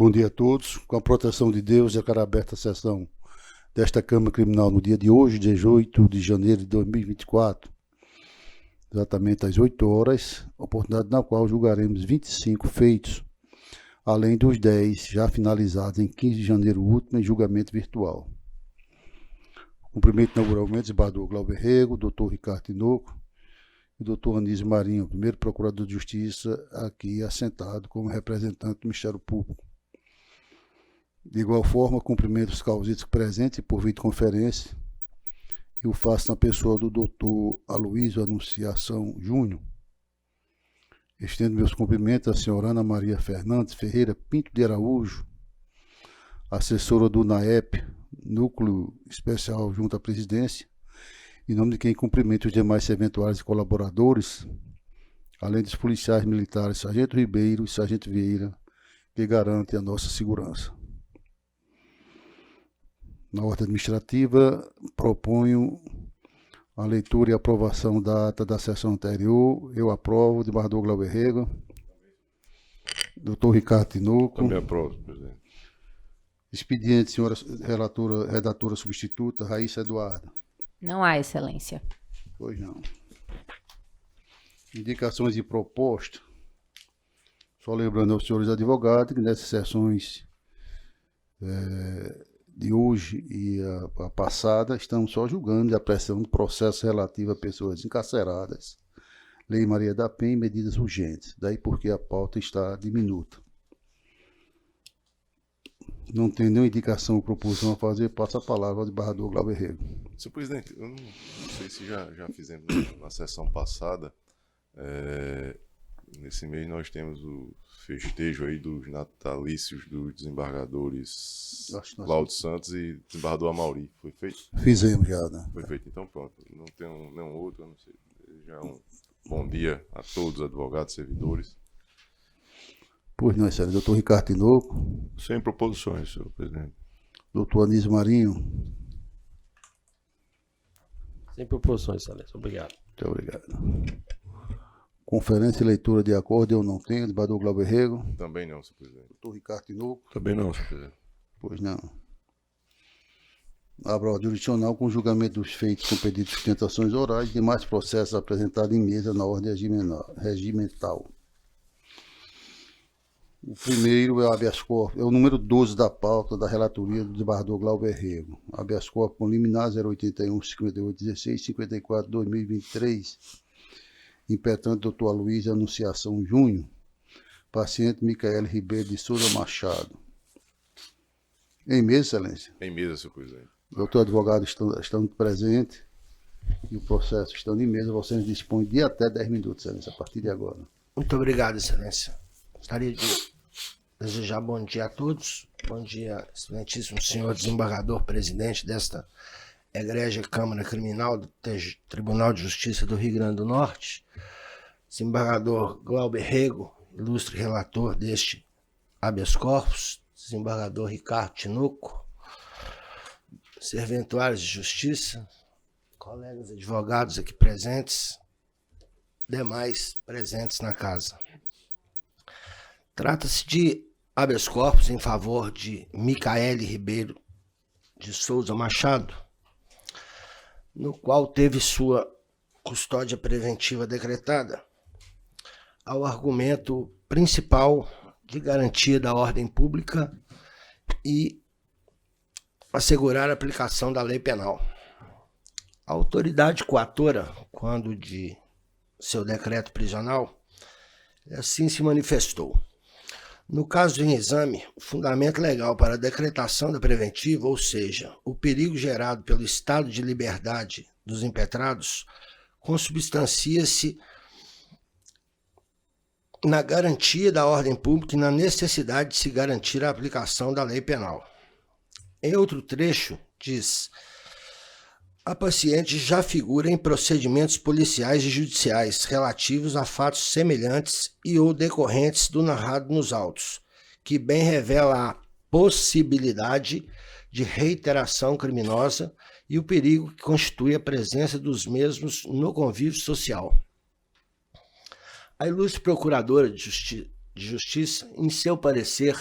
Bom dia a todos. Com a proteção de Deus, declaro aberta a sessão desta Câmara Criminal no dia de hoje, 18 de janeiro de 2024, exatamente às 8 horas, oportunidade na qual julgaremos 25 feitos, além dos 10 já finalizados em 15 de janeiro último em julgamento virtual. Cumprimento inauguralmente o desembargador Glauber Rego, doutor Ricardo Tinoco e doutor Anísio Marinho, primeiro procurador de Justiça, aqui assentado como representante do Ministério Público. De igual forma, cumprimento os causitos presentes por videoconferência e o faço na pessoa do doutor Aloysio Anunciação Júnior. Estendo meus cumprimentos à senhora Ana Maria Fernandes Ferreira Pinto de Araújo, assessora do NAEP, Núcleo Especial junto à Presidência, em nome de quem cumprimento os demais eventuais colaboradores, além dos policiais militares Sargento Ribeiro e Sargento Vieira, que garantem a nossa segurança. Na ordem administrativa, proponho a leitura e aprovação da ata da sessão anterior. Eu aprovo, desembargador Glauber Rego. Doutor Ricardo Tinoco. Também aprovo, presidente. Expediente, senhora redatora substituta, Raíssa Eduarda. Não há, excelência. Pois não. Indicações e propostas. Só lembrando aos senhores advogados que nessas sessões de hoje e a passada, estamos só julgando e apreciando processos relativos a pessoas encarceradas, Lei Maria da Penha e medidas urgentes, daí porque a pauta está diminuta. Não tem nenhuma indicação ou proposição a fazer, passo a palavra ao desembargador Glauber Rego. Senhor presidente, eu não sei se já fizemos na sessão passada, nesse mês nós temos o festejo aí dos natalícios dos desembargadores Cláudio Santos e desembargador Amauri. Foi feito? Fizemos já, né? Foi feito, então pronto. Não tem nenhum outro, eu não sei. Já um bom dia a todos os advogados, servidores. Pois não, excelente. Doutor Ricardo Tinoco. Sem proposições, senhor presidente. Doutor Anísio Marinho. Sem proposições, excelência. Obrigado. Muito obrigado. Conferência e leitura de acordo, eu não tenho. Desembargador Glauber Rego. Também não, senhor presidente. Doutor Ricardo Tinoco. Também não, senhor presidente. Pois não. Abro a ordem jurisdicional com julgamento dos feitos com pedido de sustentações orais e demais processos apresentados em mesa na ordem regimental. O primeiro é o habeas corpus, é o número 12 da pauta da relatoria do desembargador Glauber Rego. Habeas corpus liminar 081 58 16 54 2023. Impetrante doutor Aloysio Anunciação Júnior. Paciente Micaele Ribeiro de Souza Machado. Em mesa, excelência. Em mesa, senhor presidente. Doutor advogado estão presentes e o processo estando em mesa, vocês dispõem de até 10 minutos, excelência, a partir de agora. Muito obrigado, excelência. Gostaria de desejar bom dia a todos. Bom dia, excelentíssimo senhor desembargador, presidente desta egrégia Câmara Criminal do Tribunal de Justiça do Rio Grande do Norte, desembargador Glauber Rego, ilustre relator deste habeas corpus, desembargador Ricardo Tinoco, serventuários de justiça, colegas advogados aqui presentes, demais presentes na casa. Trata-se de habeas corpus em favor de Micaele Ribeiro de Souza Machado, no qual teve sua custódia preventiva decretada, ao argumento principal de garantia da ordem pública e assegurar a aplicação da lei penal. A autoridade coatora, quando de seu decreto prisional, assim se manifestou. No caso em exame, o fundamento legal para a decretação da preventiva, ou seja, o perigo gerado pelo estado de liberdade dos impetrados, consubstancia-se na garantia da ordem pública e na necessidade de se garantir a aplicação da lei penal. Em outro trecho, diz: a paciente já figura em procedimentos policiais e judiciais relativos a fatos semelhantes e ou decorrentes do narrado nos autos, que bem revela a possibilidade de reiteração criminosa e o perigo que constitui a presença dos mesmos no convívio social. A ilustre procuradora de Justiça, em seu parecer,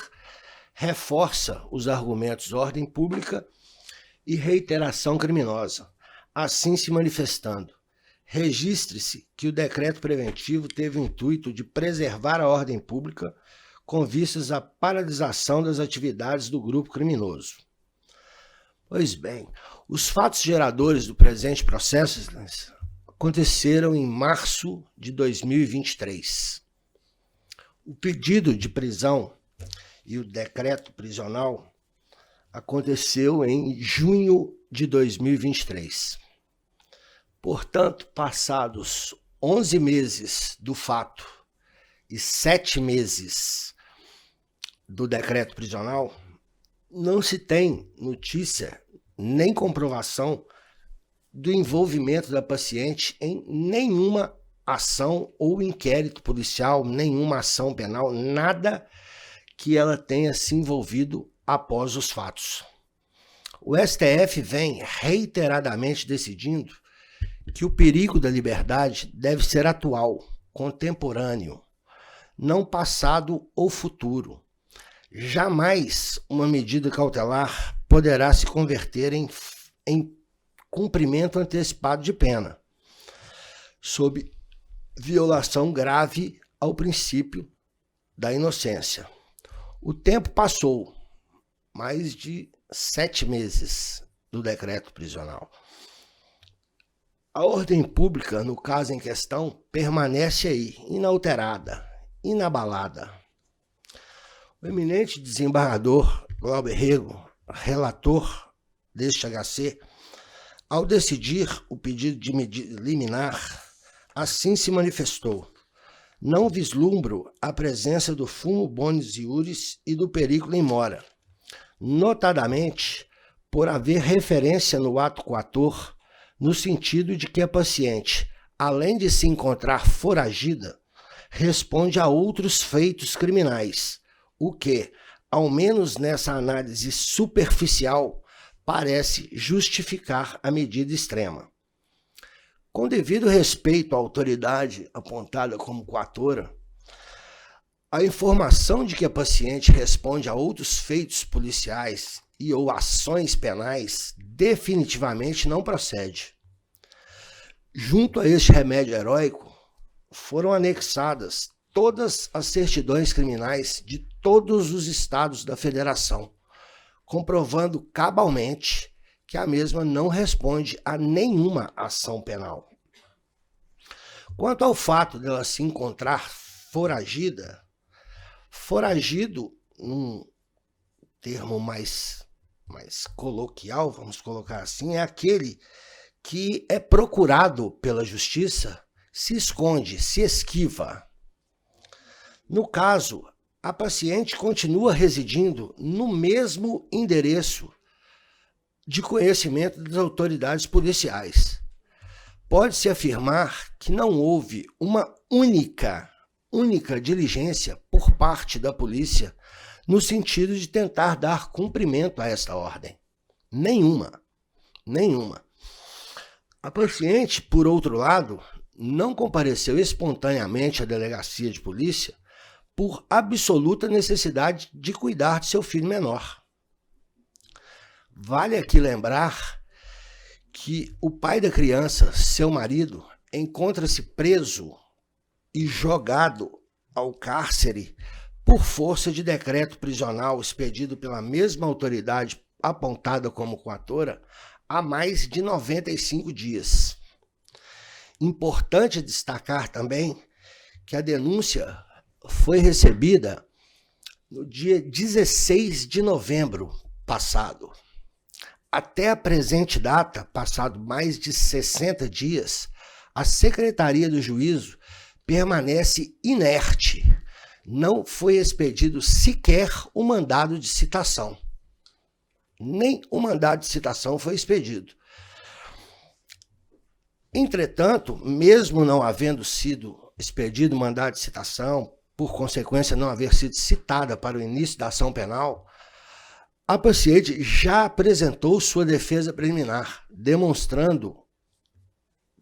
reforça os argumentos ordem pública e reiteração criminosa, assim se manifestando. Registre-se que o decreto preventivo teve o intuito de preservar a ordem pública com vistas à paralisação das atividades do grupo criminoso. Pois bem, os fatos geradores do presente processo aconteceram em março de 2023. O pedido de prisão e o decreto prisional aconteceu em junho de 2023. Portanto, passados 11 meses do fato e 7 meses do decreto prisional, não se tem notícia nem comprovação do envolvimento da paciente em nenhuma ação ou inquérito policial, nenhuma ação penal, nada que ela tenha se envolvido após os fatos. O STF vem reiteradamente decidindo que o perigo da liberdade deve ser atual, contemporâneo, não passado ou futuro. Jamais uma medida cautelar poderá se converter em cumprimento antecipado de pena, sob violação grave ao princípio da inocência. O tempo passou, mais de 7 meses do decreto prisional. A ordem pública, no caso em questão, permanece aí, inalterada, inabalada. O eminente desembargador Glauber Rego, relator deste HC, ao decidir o pedido de medida liminar, assim se manifestou: não vislumbro a presença do fumo bonis iuris e do perigo in mora, notadamente por haver referência no ato coator, no sentido de que a paciente, além de se encontrar foragida, responde a outros feitos criminais, o que, ao menos nessa análise superficial, parece justificar a medida extrema. Com devido respeito à autoridade apontada como coatora, a informação de que a paciente responde a outros feitos policiais e ou ações penais definitivamente não procede. Junto a este remédio heróico, foram anexadas todas as certidões criminais de todos os estados da federação, comprovando cabalmente que a mesma não responde a nenhuma ação penal. Quanto ao fato dela se encontrar foragida, foragido, num termo mais coloquial, vamos colocar assim, é aquele que é procurado pela justiça, se esconde, se esquiva. No caso, a paciente continua residindo no mesmo endereço de conhecimento das autoridades policiais. Pode-se afirmar que não houve uma única diligência por parte da polícia no sentido de tentar dar cumprimento a esta ordem. Nenhuma. A paciente, por outro lado, não compareceu espontaneamente à delegacia de polícia por absoluta necessidade de cuidar de seu filho menor. Vale aqui lembrar que o pai da criança, seu marido, encontra-se preso e jogado ao cárcere por força de decreto prisional expedido pela mesma autoridade apontada como coatora há mais de 95 dias. Importante destacar também que a denúncia foi recebida no dia 16 de novembro passado. Até a presente data, passado mais de 60 dias, a Secretaria do Juízo permanece inerte. Não foi expedido sequer o mandado de citação. Nem o mandado de citação foi expedido. Entretanto, mesmo não havendo sido expedido o mandado de citação, por consequência não haver sido citada para o início da ação penal, a paciente já apresentou sua defesa preliminar, demonstrando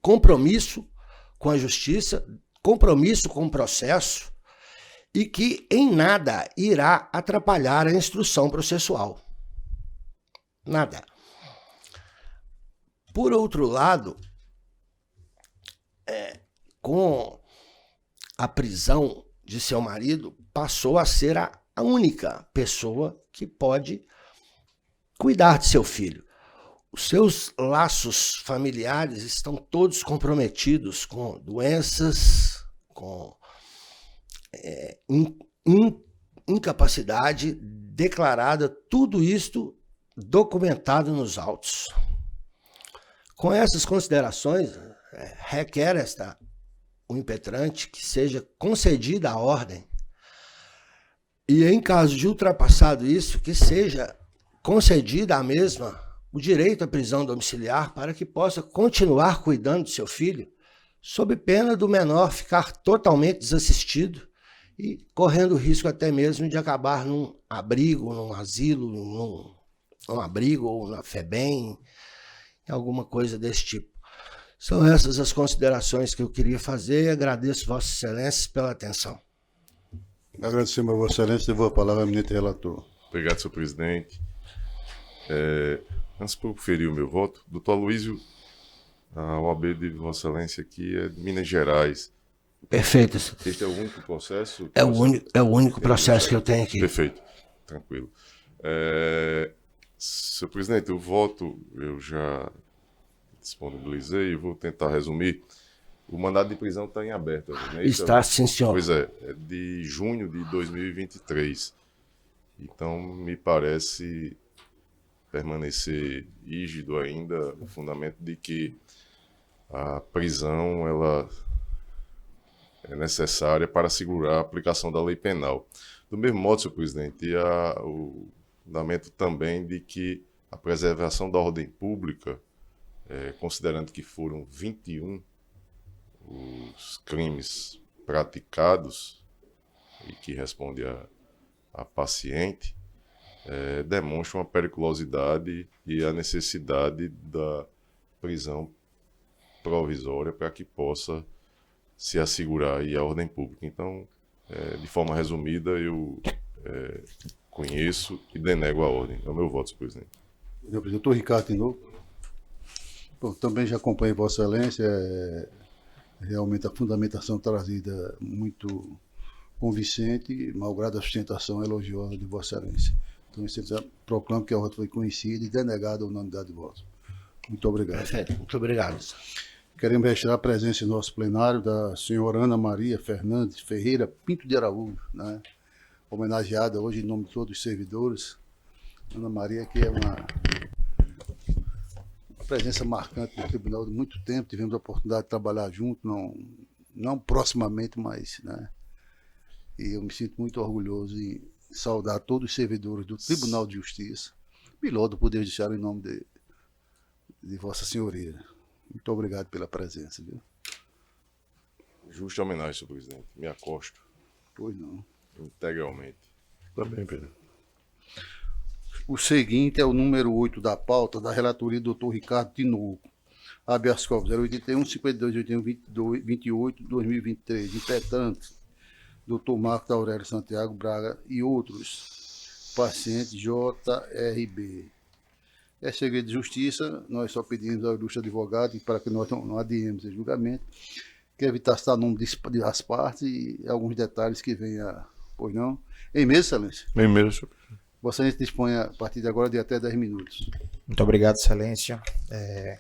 compromisso com a justiça, compromisso com o processo e que em nada irá atrapalhar a instrução processual. Nada. Por outro lado, com a prisão de seu marido, passou a ser a única pessoa que pode cuidar de seu filho. Os seus laços familiares estão todos comprometidos com doenças, com incapacidade declarada, tudo isto documentado nos autos. Com essas considerações, requer o impetrante que seja concedida a ordem e, em caso de ultrapassado isso, que seja concedida a mesma o direito à prisão domiciliar para que possa continuar cuidando do seu filho, sob pena do menor ficar totalmente desassistido e correndo o risco até mesmo de acabar num abrigo, num asilo, num abrigo ou na FEBEM, alguma coisa desse tipo. São essas as considerações que eu queria fazer e agradeço Vossa Excelência pela atenção. Agradecemos a Vossa Excelência e devolvo a palavra ao eminente relator. Obrigado, senhor presidente. Antes de proferir o meu voto, doutor Aloysio, a OAB de Vossa Excelência aqui é de Minas Gerais. Perfeito. Este é o único processo? É o único processo que eu tenho aqui. Perfeito, tranquilo. Senhor presidente, o voto eu já disponibilizei e vou tentar resumir. O mandado de prisão está em aberto. Né? Está, sim, senhor. Pois é de junho de 2023. Então, me parece permanecer rígido ainda o fundamento de que a prisão ela é necessária para assegurar a aplicação da lei penal. Do mesmo modo, senhor presidente, há o fundamento também de que a preservação da ordem pública, considerando que foram 21 os crimes praticados e que responde a paciente, demonstra uma periculosidade e a necessidade da prisão provisória para que possa se assegurar aí a ordem pública. Então, de forma resumida, eu conheço e denego a ordem. É o meu voto, senhor presidente. Doutor Ricardo Tinoco. Bom, também já acompanhei Vossa Excelência. Realmente a fundamentação trazida muito convincente, malgrado a sustentação elogiosa de Vossa Excelência. Então, eu proclamo que a ordem foi conhecida e denegada a unanimidade de votos. Muito obrigado. Perfeito, muito obrigado. Queremos registrar a presença em nosso plenário da senhora Ana Maria Fernandes Ferreira Pinto de Araújo, né? Homenageada hoje em nome de todos os servidores. Ana Maria, que é uma presença marcante no tribunal de muito tempo, tivemos a oportunidade de trabalhar junto, não proximamente, mas, né? E eu me sinto muito orgulhoso em saudar todos os servidores do Tribunal de Justiça, piloto do Poder Judiciário em nome de Vossa Senhoria. Muito obrigado pela presença, viu? Justa homenagem, senhor presidente. Me acosto. Pois não. Integralmente. Tá bem, Pedro. O seguinte é o número 8 da pauta da relatoria do Dr. Ricardo Tinoco. Habeas corpus 081, 52, 81, 22, 28, 2023. Impetrante, Dr. Marcos Aurélio Santiago Braga e outros. Paciente JRB. É segredo de justiça, nós só pedimos ao ilustre advogado para que nós não adiemos o julgamento, que evitar citar o nome das partes e alguns detalhes que venha, pois não. Em mesmo, Excelência? Em mesmo, senhor presidente. Vossa Excelência dispõe a partir de agora de até 10 minutos. Muito obrigado, Excelência.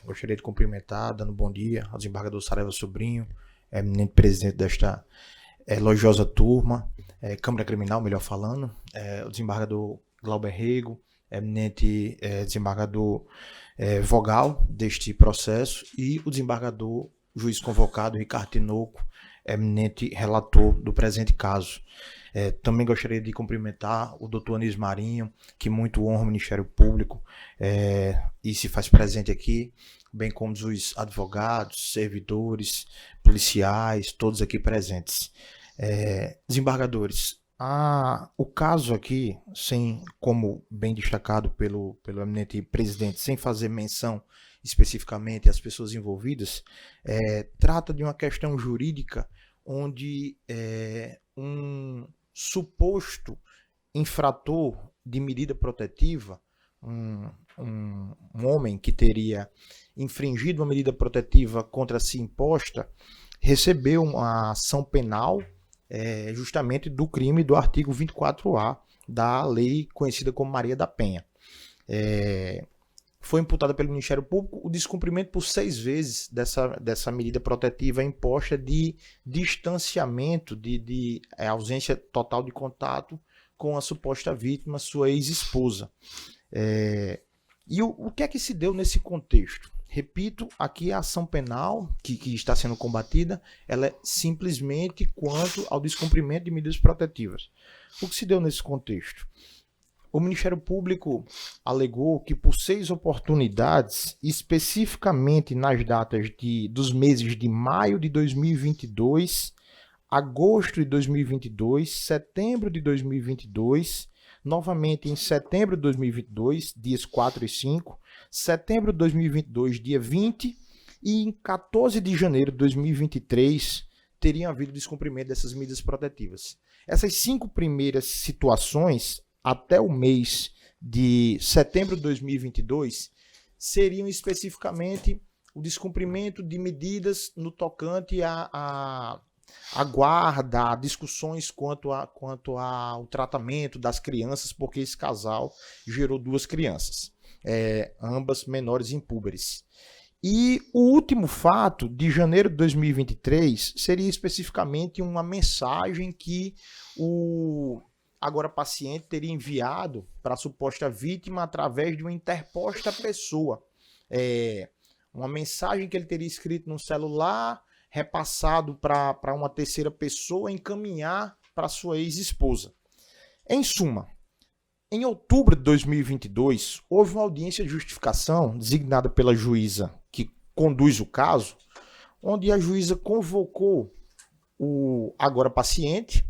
Gostaria de cumprimentar, dando bom dia ao desembargador Saraiva Sobrinho, eminente presidente desta elogiosa turma, Câmara Criminal, melhor falando, o desembargador Glauber Rego, eminente desembargador vogal deste processo, e o desembargador juiz convocado Ricardo Tinoco, eminente relator do presente caso. Também gostaria de cumprimentar o doutor Anísio Marinho, que muito honra o Ministério Público e se faz presente aqui, bem como os advogados, servidores, policiais, todos aqui presentes. Desembargadores, o caso aqui, como bem destacado pelo eminente presidente, sem fazer menção especificamente às pessoas envolvidas, trata de uma questão jurídica onde suposto infrator de medida protetiva, um homem que teria infringido uma medida protetiva contra si imposta, recebeu uma ação penal justamente do crime do artigo 24A da lei conhecida como Maria da Penha. Foi imputada pelo Ministério Público o descumprimento por 6 vezes dessa medida protetiva imposta de distanciamento, de ausência total de contato com a suposta vítima, sua ex-esposa. E o que é que se deu nesse contexto? Repito, aqui a ação penal que está sendo combatida, ela é simplesmente quanto ao descumprimento de medidas protetivas. O que se deu nesse contexto? O Ministério Público alegou que por 6 oportunidades, especificamente nas datas dos meses de maio de 2022, agosto de 2022, setembro de 2022, novamente em setembro de 2022, dias 4 e 5, setembro de 2022, dia 20, e em 14 de janeiro de 2023, teriam havido descumprimento dessas medidas protetivas. Essas 5 primeiras situações, até o mês de setembro de 2022, seriam especificamente o descumprimento de medidas no tocante a guarda, discussões quanto ao tratamento das crianças, porque esse casal gerou 2 crianças, ambas menores impúberes. E o último fato, de janeiro de 2023, seria especificamente uma mensagem que o agora paciente teria enviado para a suposta vítima através de uma interposta pessoa. Uma mensagem que ele teria escrito no celular, repassado para uma terceira pessoa encaminhar para sua ex-esposa. Em suma, em outubro de 2022, houve uma audiência de justificação designada pela juíza que conduz o caso, onde a juíza convocou o agora paciente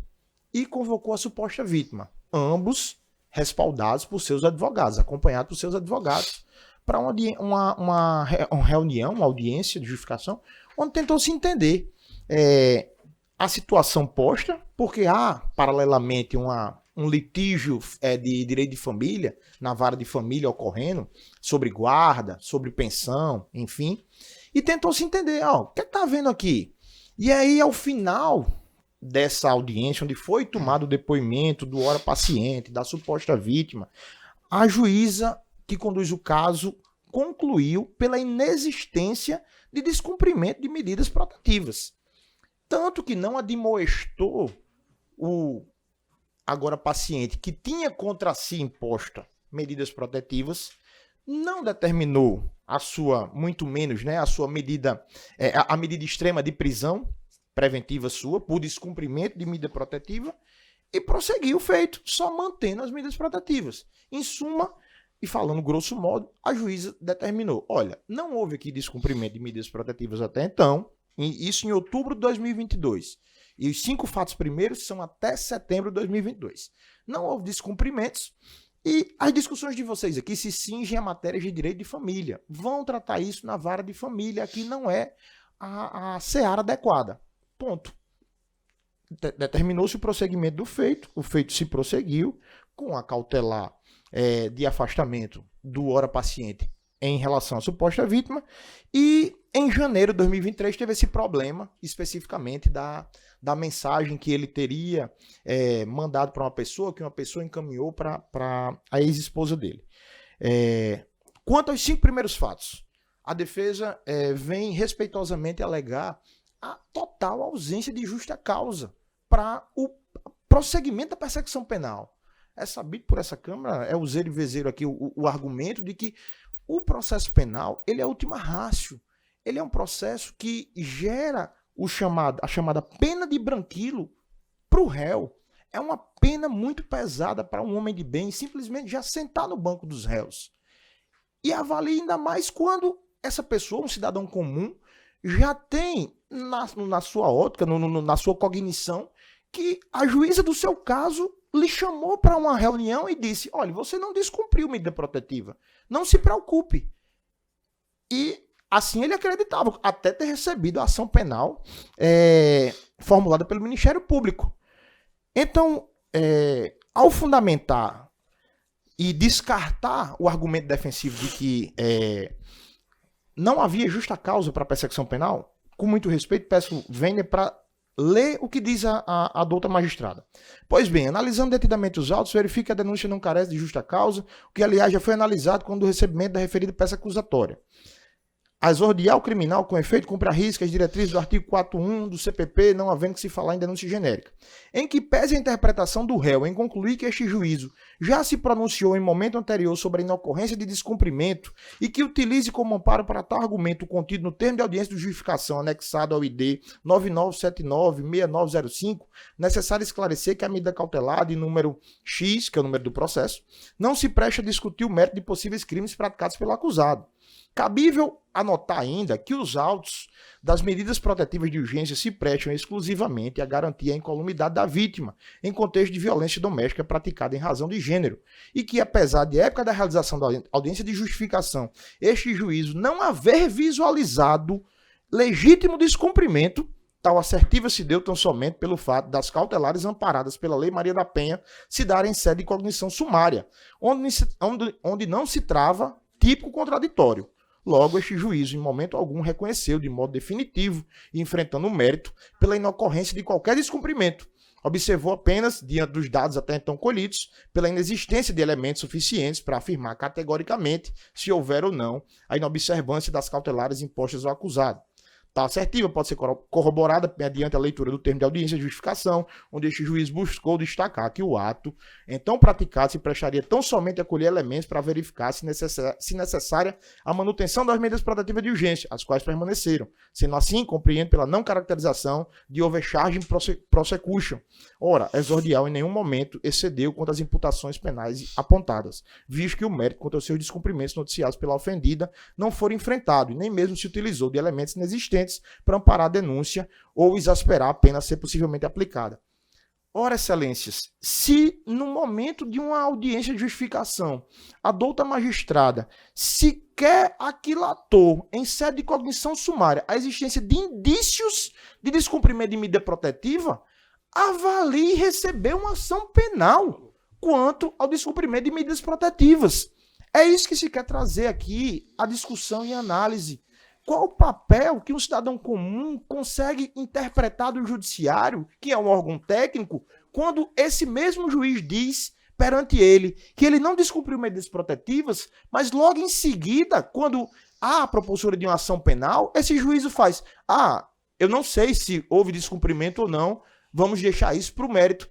e convocou a suposta vítima, ambos respaldados por seus advogados, acompanhados por seus advogados, para uma reunião, uma audiência de justificação, onde tentou se entender a situação posta, porque há, paralelamente, um litígio de direito de família, na vara de família ocorrendo, sobre guarda, sobre pensão, enfim, e tentou se entender, o que está havendo aqui? E aí, ao final dessa audiência, onde foi tomado o depoimento do ora paciente, da suposta vítima, a juíza que conduz o caso concluiu pela inexistência de descumprimento de medidas protetivas. Tanto que não admoestou o agora paciente que tinha contra si imposta medidas protetivas, não determinou a sua, muito menos, a sua medida, a medida extrema de prisão preventiva sua, por descumprimento de medida protetiva, e prosseguiu o feito, só mantendo as medidas protetivas. Em suma, e falando grosso modo, a juíza determinou, olha, não houve aqui descumprimento de medidas protetivas até então, isso em outubro de 2022, e os 5 fatos primeiros são até setembro de 2022. Não houve descumprimentos, e as discussões de vocês aqui se cingem a matérias de direito de família. Vão tratar isso na vara de família, aqui não é a seara adequada. Ponto. Determinou-se o prosseguimento do feito, o feito se prosseguiu com a cautelar de afastamento do ora paciente em relação à suposta vítima, e em janeiro de 2023 teve esse problema especificamente da mensagem que ele teria mandado para uma pessoa, que uma pessoa encaminhou para a ex-esposa dele. Quanto aos 5 primeiros fatos, a defesa vem respeitosamente alegar a total ausência de justa causa para o prosseguimento da persecução penal. É sabido por essa Câmara, é useiro e vezeiro aqui o argumento de que o processo penal, ele é a última ratio. Ele é um processo que gera a chamada pena de branquilo para o réu. É uma pena muito pesada para um homem de bem simplesmente já sentar no banco dos réus. E avalia ainda mais quando essa pessoa, um cidadão comum, já tem na sua ótica, na sua cognição, que a juíza do seu caso lhe chamou para uma reunião e disse, olha, você não descumpriu medida protetiva, não se preocupe. E assim ele acreditava, até ter recebido a ação penal formulada pelo Ministério Público. Então, ao fundamentar e descartar o argumento defensivo de que não havia justa causa para persecução penal, com muito respeito, peço Weiner para ler o que diz a douta magistrada. Pois bem, analisando detidamente os autos, verifica que a denúncia não carece de justa causa, o que, aliás, já foi analisado quando o recebimento da referida peça acusatória. A exordial criminal, com efeito, cumpre a risca as diretrizes do artigo 4.1 do CPP, não havendo que se falar em denúncia genérica. Em que pese a interpretação do réu em concluir que este juízo já se pronunciou em momento anterior sobre a inocorrência de descumprimento e que utilize como amparo para tal argumento contido no termo de audiência de justificação anexado ao ID 9979-6905, necessário esclarecer que a medida cautelar de número X, que é o número do processo, não se presta a discutir o mérito de possíveis crimes praticados pelo acusado. Cabível anotar ainda que os autos das medidas protetivas de urgência se prestam exclusivamente a garantir a incolumidade da vítima em contexto de violência doméstica praticada em razão de gênero e que, apesar de época da realização da audiência de justificação, este juízo não haver visualizado legítimo descumprimento, tal assertiva se deu tão somente pelo fato das cautelares amparadas pela Lei Maria da Penha se darem sede de cognição sumária, onde não se trava típico contraditório. Logo, este juízo, em momento algum, reconheceu de modo definitivo e enfrentando o mérito pela inocorrência de qualquer descumprimento. Observou apenas, diante dos dados até então colhidos, pela inexistência de elementos suficientes para afirmar categoricamente se houver ou não a inobservância das cautelares impostas ao acusado. Tal assertiva pode ser corroborada mediante a leitura do termo de audiência de justificação, onde este juiz buscou destacar que o ato, então praticado, se prestaria tão somente a colher elementos para verificar se necessária a manutenção das medidas protetivas de urgência, as quais permaneceram. Sendo assim, compreende pela não caracterização de overcharging prosecution. Ora, exordial em nenhum momento excedeu contra as imputações penais apontadas, visto que o mérito contra os seus descumprimentos noticiados pela ofendida não foram enfrentados, e nem mesmo se utilizou de elementos inexistentes para amparar a denúncia ou exasperar a pena a ser possivelmente aplicada. Ora, excelências, se no momento de uma audiência de justificação a douta magistrada sequer aquilatou em sede de cognição sumária a existência de indícios de descumprimento de medida protetiva, avalie receber uma ação penal quanto ao descumprimento de medidas protetivas. É isso que se quer trazer aqui, a discussão e análise. Qual o papel que um cidadão comum consegue interpretar do judiciário, que é um órgão técnico, quando esse mesmo juiz diz perante ele que ele não descumpriu medidas protetivas, mas logo em seguida, quando há a propulsora de uma ação penal, esse juízo faz: eu não sei se houve descumprimento ou não, vamos deixar isso para o mérito.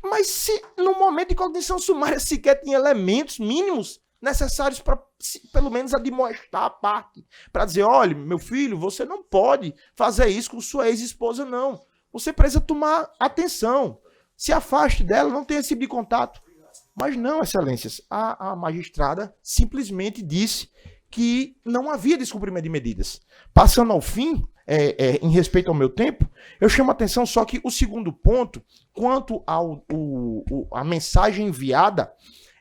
Mas se no momento de cognição sumária sequer tem elementos mínimos necessários para, pelo menos, admoestar a parte, para dizer: olha, meu filho, você não pode fazer isso com sua ex-esposa, não. Você precisa tomar atenção. Se afaste dela, não tenha esse tipo de contato. Mas não, excelências, a magistrada simplesmente disse que não havia descumprimento de medidas. Passando ao fim, em respeito ao meu tempo, eu chamo a atenção só que o segundo ponto, quanto à mensagem enviada,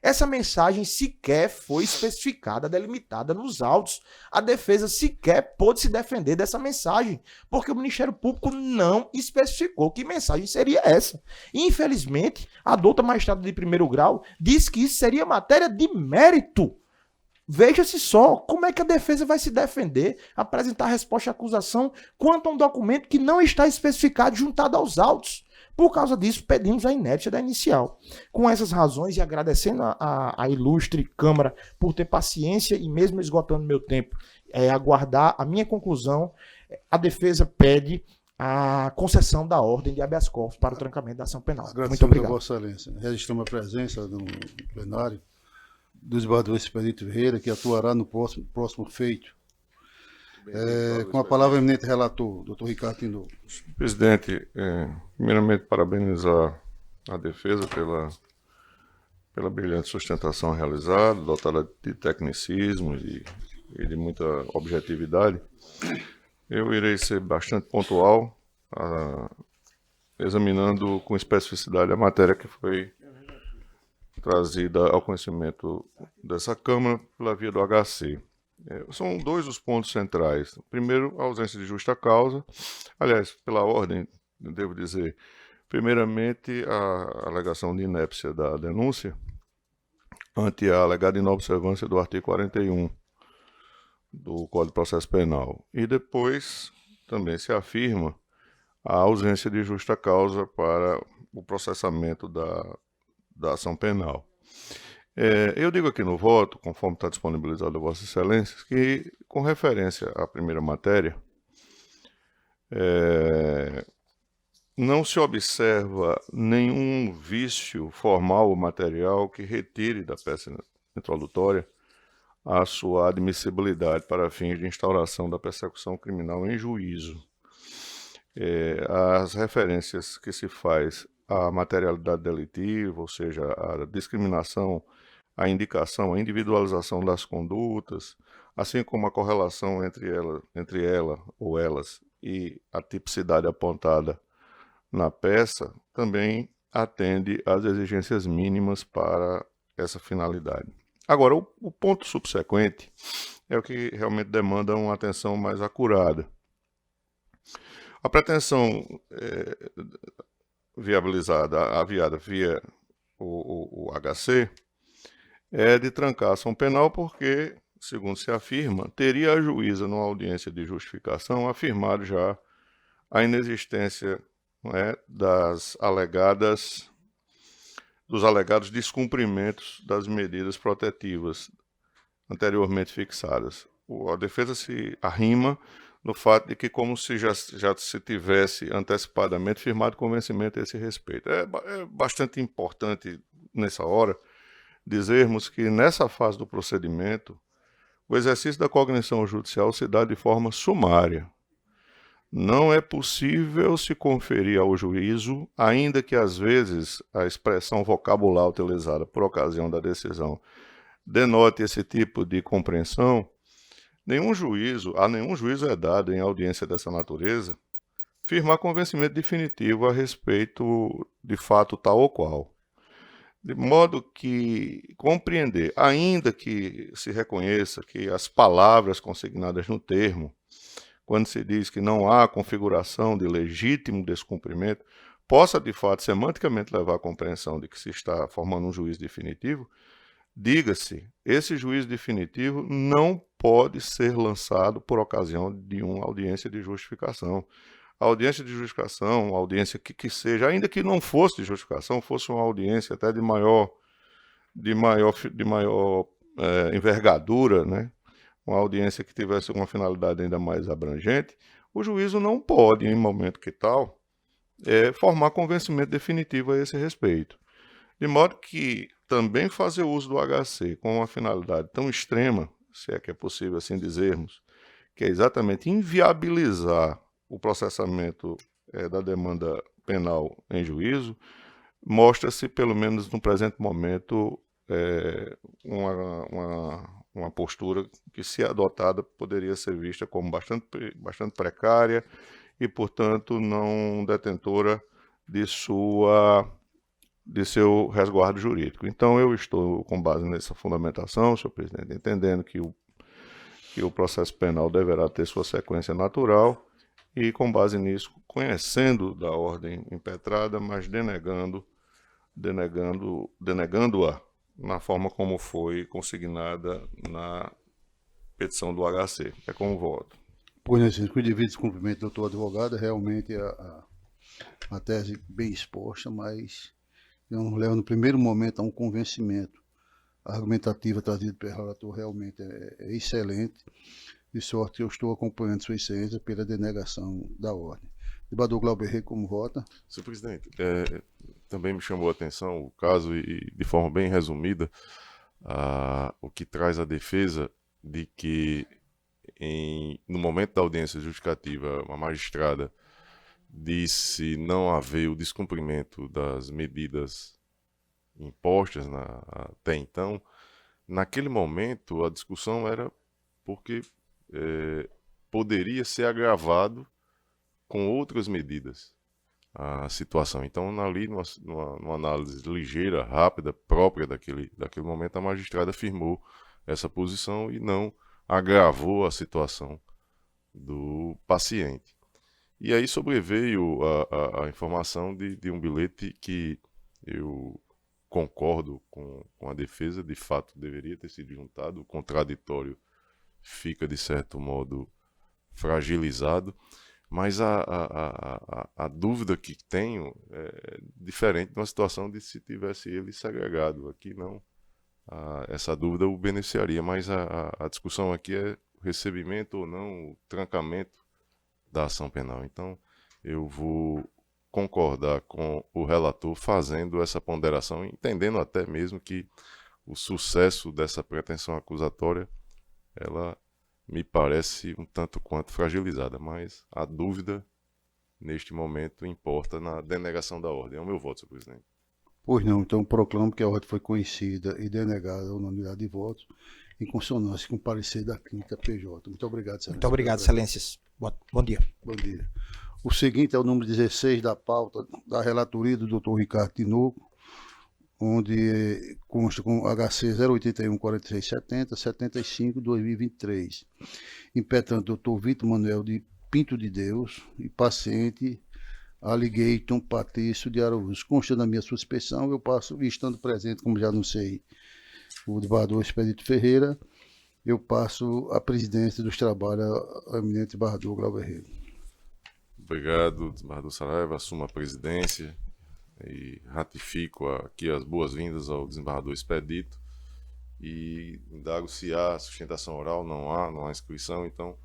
essa mensagem sequer foi especificada, delimitada nos autos. A defesa sequer pôde se defender dessa mensagem, porque o Ministério Público não especificou que mensagem seria essa. Infelizmente, a douta magistrada de primeiro grau disse que isso seria matéria de mérito. Veja-se só, como é que a defesa vai se defender, apresentar resposta à acusação quanto a um documento que não está especificado juntado aos autos. Por causa disso, pedimos a inépcia da inicial. Com essas razões e agradecendo a ilustre Câmara por ter paciência e mesmo esgotando meu tempo, aguardar a minha conclusão, a defesa pede a concessão da ordem de habeas corpus para o trancamento da ação penal. Muito obrigado. Vossa Excelência. Registramos a presença no plenário do desembargador Expedito Ferreira, que atuará no próximo feito. Com a palavra, o eminente relator, doutor Ricardo Tinoco. Presidente, primeiramente parabenizar a defesa pela brilhante sustentação realizada, dotada de tecnicismo e de muita objetividade. Eu irei ser bastante pontual, examinando com especificidade a matéria que foi trazida ao conhecimento dessa Câmara pela via do HC. São dois os pontos centrais. Primeiro, a ausência de justa causa. Aliás, pela ordem, devo dizer, Primeiramente, a alegação de inépcia da denúncia ante a alegada inobservância do artigo 41 do Código de Processo Penal. E depois também se afirma a ausência de justa causa para o processamento da ação penal. Eu digo aqui no voto, conforme está disponibilizado a Vossa Excelência, que com referência à primeira matéria, não se observa nenhum vício formal ou material que retire da peça introdutória a sua admissibilidade para fins de instauração da persecução criminal em juízo. As referências que se faz à materialidade delitiva, ou seja, a discriminação, a indicação, a individualização das condutas, assim como a correlação entre ela ou elas e a tipicidade apontada na peça, também atende às exigências mínimas para essa finalidade. Agora, o ponto subsequente é o que realmente demanda uma atenção mais acurada. A pretensão aviada via o HC é de trancar a ação penal porque, segundo se afirma, teria a juíza, numa audiência de justificação, afirmado já a inexistência dos alegados descumprimentos das medidas protetivas anteriormente fixadas. A defesa se arrima no fato de que como se já se tivesse antecipadamente firmado convencimento a esse respeito. É bastante importante, nessa hora, dizermos que nessa fase do procedimento, o exercício da cognição judicial se dá de forma sumária. Não é possível se conferir ao juízo, ainda que às vezes a expressão vocabular utilizada por ocasião da decisão denote esse tipo de compreensão. Nenhum juízo é dado em audiência dessa natureza firmar convencimento definitivo a respeito de fato tal ou qual. De modo que compreender, ainda que se reconheça que as palavras consignadas no termo, quando se diz que não há configuração de legítimo descumprimento, possa de fato semanticamente levar à compreensão de que se está formando um juízo definitivo, diga-se, esse juízo definitivo não pode ser lançado por ocasião de uma audiência de justificação. A audiência de justificação, a audiência que seja, ainda que não fosse de justificação, fosse uma audiência até de maior envergadura, né? Uma audiência que tivesse uma finalidade ainda mais abrangente, o juízo não pode, em momento que tal, formar convencimento definitivo a esse respeito. De modo que também fazer uso do HC com uma finalidade tão extrema, se é que é possível assim dizermos, que é exatamente inviabilizar o processamento da demanda penal em juízo, mostra-se, pelo menos no presente momento, uma postura que, se adotada, poderia ser vista como bastante precária e, portanto, não detentora de seu resguardo jurídico. Então, eu estou, com base nessa fundamentação, senhor presidente, entendendo que o processo penal deverá ter sua sequência natural e, com base nisso, conhecendo da ordem impetrada, mas denegando-a na forma como foi consignada na petição do HC. É como voto. Pois, com o devido descumprimento, doutor advogado, realmente a tese bem exposta, mas não leva no primeiro momento a um convencimento. A argumentativa trazida pelo relator realmente é excelente, de sorte que eu estou acompanhando sua excelência pela denegação da ordem. Debatedor Glauber Rey, como vota? Senhor presidente, também me chamou a atenção o caso e de forma bem resumida, o que traz a defesa de que no momento da audiência justificativa a magistrada disse não haver o descumprimento das medidas impostas até então. Naquele momento a discussão era porque poderia ser agravado com outras medidas a situação. Então, ali, numa análise ligeira, rápida, própria daquele momento, a magistrada afirmou essa posição e não agravou a situação do paciente. E aí sobreveio a informação de um bilhete que eu concordo com a defesa, de fato deveria ter sido juntado, o contraditório fica, de certo modo, fragilizado, mas a dúvida que tenho é diferente de uma situação de se tivesse ele segregado. Aqui não, essa dúvida o beneficiaria, mas a discussão aqui é o recebimento ou não, o trancamento da ação penal. Então, eu vou concordar com o relator fazendo essa ponderação, entendendo até mesmo que o sucesso dessa pretensão acusatória, ela me parece um tanto quanto fragilizada, mas a dúvida, neste momento, importa na denegação da ordem. É o meu voto, senhor presidente. Pois não, então proclamo que a ordem foi conhecida e denegada a unanimidade de votos, em consonância com o parecer da Clínica PJ. Muito obrigado, excelência. Muito obrigado, excelências. Bom dia. Bom dia. O seguinte é o número 16 da pauta da relatoria do Dr. Ricardo Tinoco, onde consta com HC 081 4670 75 2023. Impetrante Dr. Vitor Manuel de Pinto de Deus e paciente Alligaton Patrício de Araújo. Consta da minha suspeição, eu passo, estando presente, como já anunciei, o desembargador Expedito Ferreira, eu passo a presidência dos trabalhos ao eminente desembargador Glauber Rego. Obrigado, desembargador Saraiva, assumo a presidência e ratifico aqui as boas-vindas ao desembargador Expedito e indago se há sustentação oral. Não há inscrição, então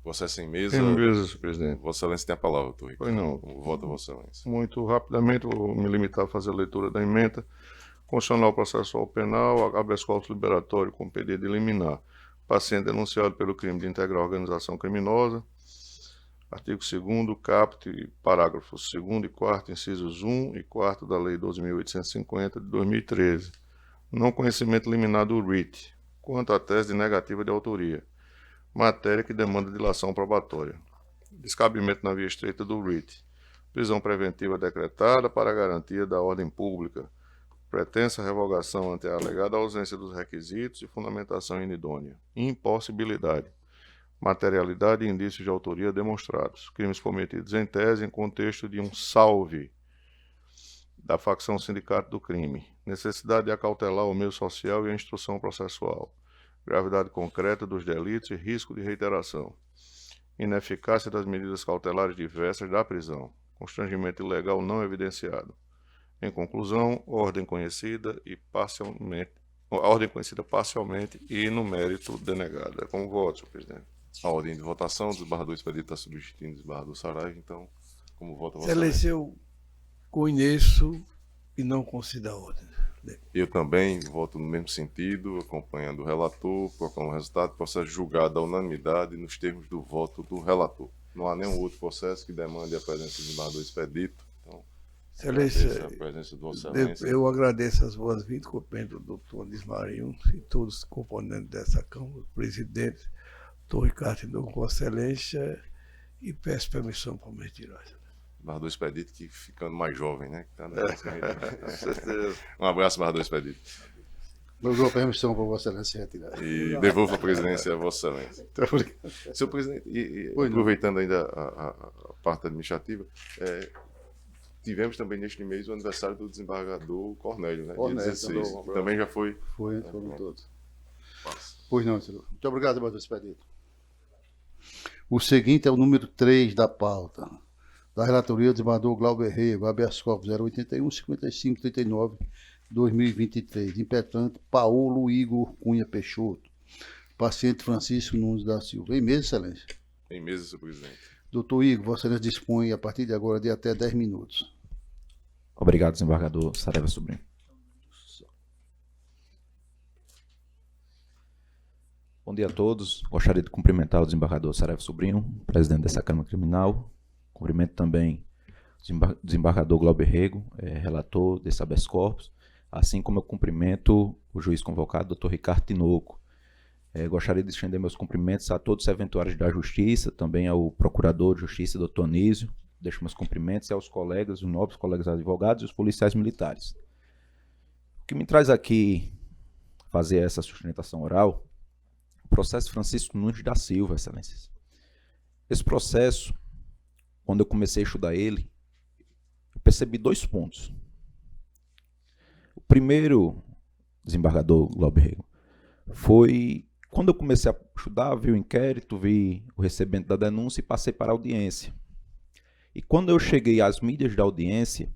processo em mesa. Em mesa, senhor presidente. Vossa Excelência tem a palavra, doutor Ricardo. Pois não. Como vota Vossa Excelência? Muito rapidamente, vou me limitar a fazer a leitura da emenda. Constitucional processual penal, habeas corpus liberatório com pedido de liminar. Paciente denunciado pelo crime de integrar organização criminosa. Artigo 2º, caput, parágrafos 2º e 4º, incisos 1 e 4 da Lei 12.850 de 2013. Não conhecimento liminar do RIT, quanto à tese de negativa de autoria. Matéria que demanda dilação probatória. Descabimento na via estreita do RIT. Prisão preventiva decretada para a garantia da ordem pública. Pretensa revogação ante a alegada ausência dos requisitos e fundamentação inidônea. Impossibilidade. Materialidade e indícios de autoria demonstrados. Crimes cometidos em tese em contexto de um salve da facção sindicato do crime. Necessidade de acautelar o meio social e a instrução processual. Gravidade concreta dos delitos e risco de reiteração. Ineficácia das medidas cautelares diversas da prisão. Constrangimento ilegal não evidenciado. Em conclusão, ordem conhecida parcialmente e no mérito denegada. Como voto, senhor presidente? A ordem de votação, o desembargador Expedito está substituindo o desembargador Saraiva, então, como vota Vossa Excelência, eu conheço e não considero a ordem. Eu também voto no mesmo sentido, acompanhando o relator, proclamo o resultado, processo julgado à unanimidade nos termos do voto do relator. Não há nenhum outro processo que demande a presença do desembargador Expedito. Então, Excelência, a presença de Vossa Excelência. eu agradeço as boas-vindas, cumprimento o doutor Anísio Marinho e todos os componentes dessa Câmara, o presidente, doutor Ricardo Tinoco, Vossa Excelência, e peço permissão para me retirar. Desembargador Expedito, que ficando mais jovem, né? Que tá Com certeza. Um abraço, desembargador Expedito. Eu dou a permissão para Vossa Excelência retirar. E devolvo a presidência a Vossa Excelência. Senhor presidente, aproveitando ainda a parte administrativa, tivemos também neste mês o aniversário do desembargador Cornélio, né? Dia 16. Também já foi. Foram todos. Pois não, senhor. Muito obrigado, desembargador Expedito. O seguinte é o número 3 da pauta. Da relatoria do desembargador Glauber Rego, habeas corpus 081 55 39 2023. Impetrante Paulo Igor Cunha Peixoto. Paciente Francisco Nunes da Silva. Em mesa, excelência. Em mesa, senhor presidente. Doutor Igor, Vossa Excelência dispõe a partir de agora de até 10 minutos. Obrigado, desembargador Saraiva Sobrinho. Bom dia a todos. Gostaria de cumprimentar o desembargador Saraiva Sobrinho, presidente dessa Câmara Criminal. Cumprimento também o desembargador Glauber Rego, relator desse habeas corpus, assim como eu cumprimento o juiz convocado, doutor Ricardo Tinoco. Gostaria de estender meus cumprimentos a todos os eventuários da Justiça, também ao procurador de Justiça, doutor Anísio. Deixo meus cumprimentos e aos colegas, os nobres colegas advogados e os policiais militares. O que me traz aqui fazer essa sustentação oral, o processo Francisco Nunes da Silva, excelências. Esse processo quando eu comecei a estudar ele, eu percebi 2 pontos. O primeiro, desembargador Glauber Rego, foi quando eu comecei a estudar, vi o inquérito, vi o recebimento da denúncia e passei para a audiência. E quando eu cheguei às mídias da audiência,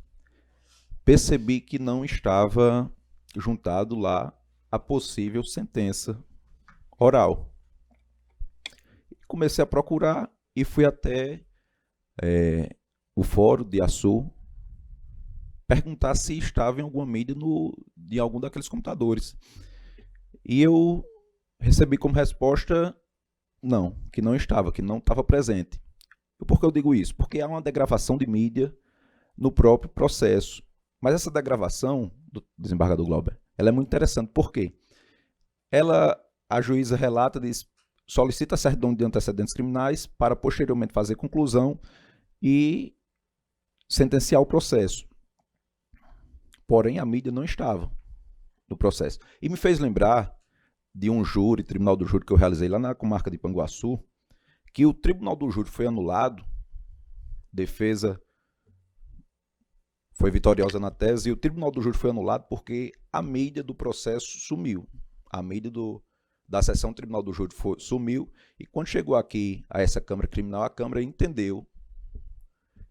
percebi que não estava juntado lá a possível sentença oral. Comecei a procurar e fui até o fórum de Açu perguntar se estava em alguma mídia de algum daqueles computadores. E eu recebi como resposta não, que não estava presente. E por que eu digo isso? Porque há uma degravação de mídia no próprio processo. Mas essa degravação do desembargador Glauber, ela é muito interessante. Por quê? A juíza relata, diz, solicita a certidão de antecedentes criminais para posteriormente fazer conclusão e sentenciar o processo. Porém, a mídia não estava no processo. E me fez lembrar de um júri, tribunal do júri, que eu realizei lá na comarca de Panguaçu, que o tribunal do júri foi anulado, defesa foi vitoriosa na tese, e o tribunal do júri foi anulado porque a mídia do processo sumiu. A mídia da sessão do tribunal do júri sumiu, e quando chegou aqui a essa Câmara Criminal, a Câmara entendeu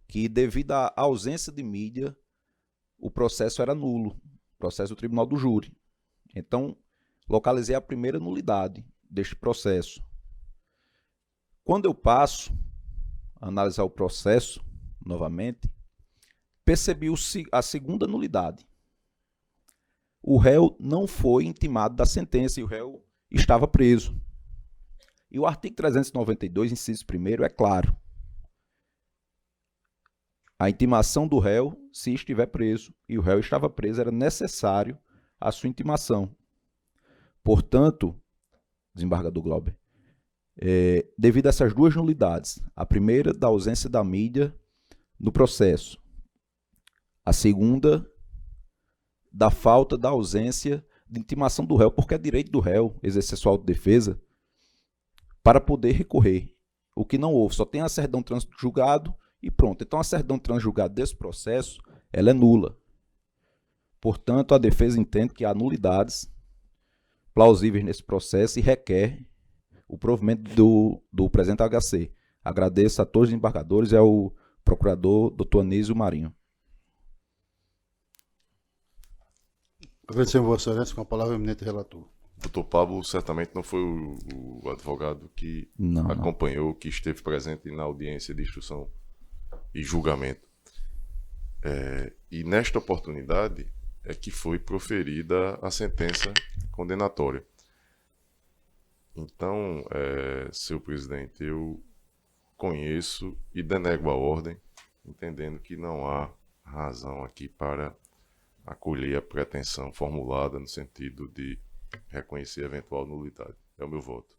que, devido à ausência de mídia, o processo era nulo, o processo do tribunal do júri. Então, localizei a primeira nulidade deste processo. Quando eu passo a analisar o processo novamente, percebi a segunda nulidade. O réu não foi intimado da sentença e o réu estava preso. E o artigo 392, inciso 1º, é claro. A intimação do réu, se estiver preso, e o réu estava preso, era necessário a sua intimação. Portanto, desembargador Glauber, devido a essas 2 nulidades, a primeira da ausência da mídia no processo, a segunda da falta da ausência de intimação do réu, porque é direito do réu exercer sua autodefesa para poder recorrer. O que não houve, só tem a certidão de trânsito julgado e pronto. Então a certidão de trânsito julgado desse processo, ela é nula. Portanto, a defesa entende que há nulidades plausíveis nesse processo e requer o provimento do presente HC. Agradeço a todos os embargadores e ao procurador Dr. Anísio Marinho. Agradecemos, Vossa Excelência, com a palavra, eminente relator. Doutor Pablo certamente não foi o advogado que acompanhou, que esteve presente na audiência de instrução e julgamento. E nesta oportunidade é que foi proferida a sentença condenatória. Então, senhor presidente, eu conheço e denego a ordem, entendendo que não há razão aqui para acolher a pretensão formulada no sentido de reconhecer eventual nulidade. É o meu voto.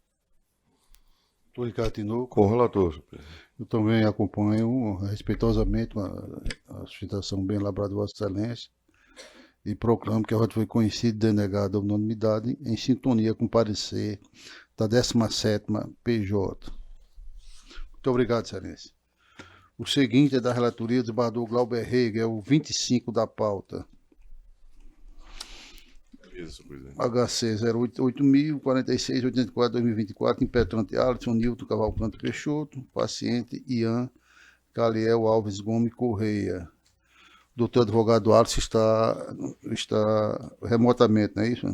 Doutor Ricardo Tinoco. Com o relator, senhor presidente. Eu também acompanho respeitosamente a sustentação bem elaborada de Vossa Excelência e proclamo que a ordem foi conhecida e denegada à unanimidade em sintonia com o parecer da 17ª PJ. Muito obrigado, Excelência. O seguinte é da relatoria do desembargador Glauber Rego, é o 25 da pauta. Isso, presidente. HC 08000-4684-2024, impetrante Alisson Nilton Cavalcante Peixoto, paciente Ian Caliel Alves Gomes Correia. O doutor advogado Alisson está remotamente, não é isso?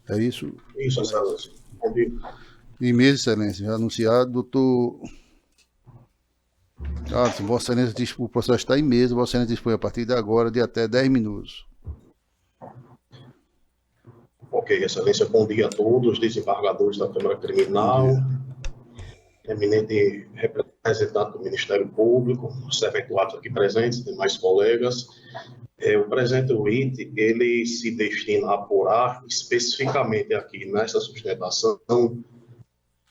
É isso? Isso, Excelência. Em mesa, Excelência, já anunciado, doutor Alisson, Vossa Excelência diz que o processo está em mesa, Vossa Excelência dispõe a partir de agora de até 10 minutos. Ok, Excelência, bom dia a todos, desembargadores da Câmara Criminal, eminente representante do Ministério Público, serventuados aqui presentes, demais colegas. O presente writ, ele se destina a apurar especificamente aqui nessa sustentação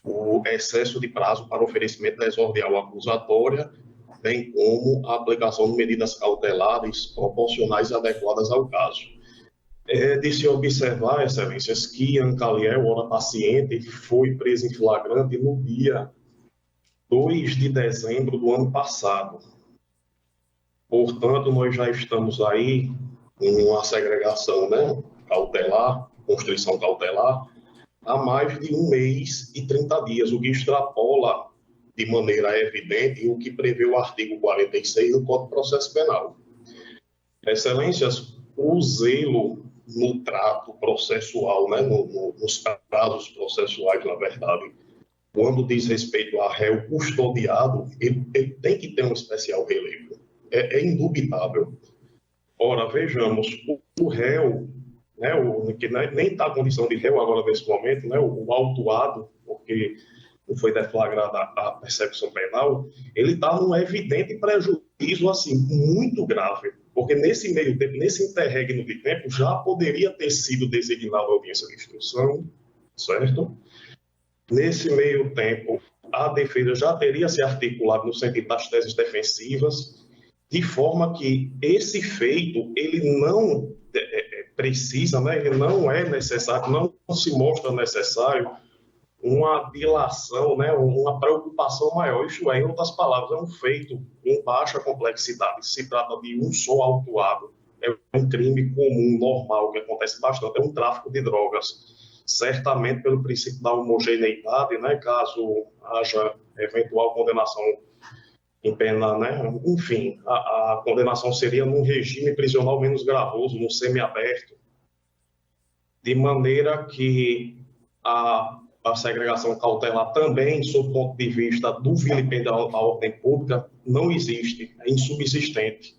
o excesso de prazo para oferecimento da exordial acusatória, bem como a aplicação de medidas cautelares proporcionais e adequadas ao caso. De se observar, Excelências, que Ian Caliel, ora paciente, foi preso em flagrante no dia 2 de dezembro do ano passado. Portanto, nós já estamos aí em uma segregação, né, cautelar, constrição cautelar, há mais de 1 mês e 30 dias, o que extrapola de maneira evidente o que prevê o artigo 46 do Código de Processo Penal. Excelências, o zelo no trato processual, né, nos casos processuais, na verdade, quando diz respeito a réu custodiado, ele tem que ter um especial relevo. É indubitável. Ora, vejamos, o réu, né, que nem está a condição de réu agora nesse momento, né, o autuado, porque não foi deflagrada a persecução penal, ele está num evidente prejuízo assim, muito grave, porque nesse meio tempo, nesse interregno de tempo, já poderia ter sido designada a audiência de instrução, certo? Nesse meio tempo, a defesa já teria se articulado no sentido das teses defensivas, de forma que esse feito, ele não precisa, né, ele não é necessário, não se mostra necessário uma dilação, né, uma preocupação maior. Isto é, em outras palavras, é um feito em baixa complexidade. Se trata de um só autuado, é um crime comum, normal, que acontece bastante, é um tráfico de drogas. Certamente, pelo princípio da homogeneidade, né, caso haja eventual condenação em pena, né, enfim, a condenação seria num regime prisional menos gravoso, num semiaberto, de maneira que a segregação cautelar também, sob o ponto de vista do vilipêndio à ordem pública, não existe, é insubsistente.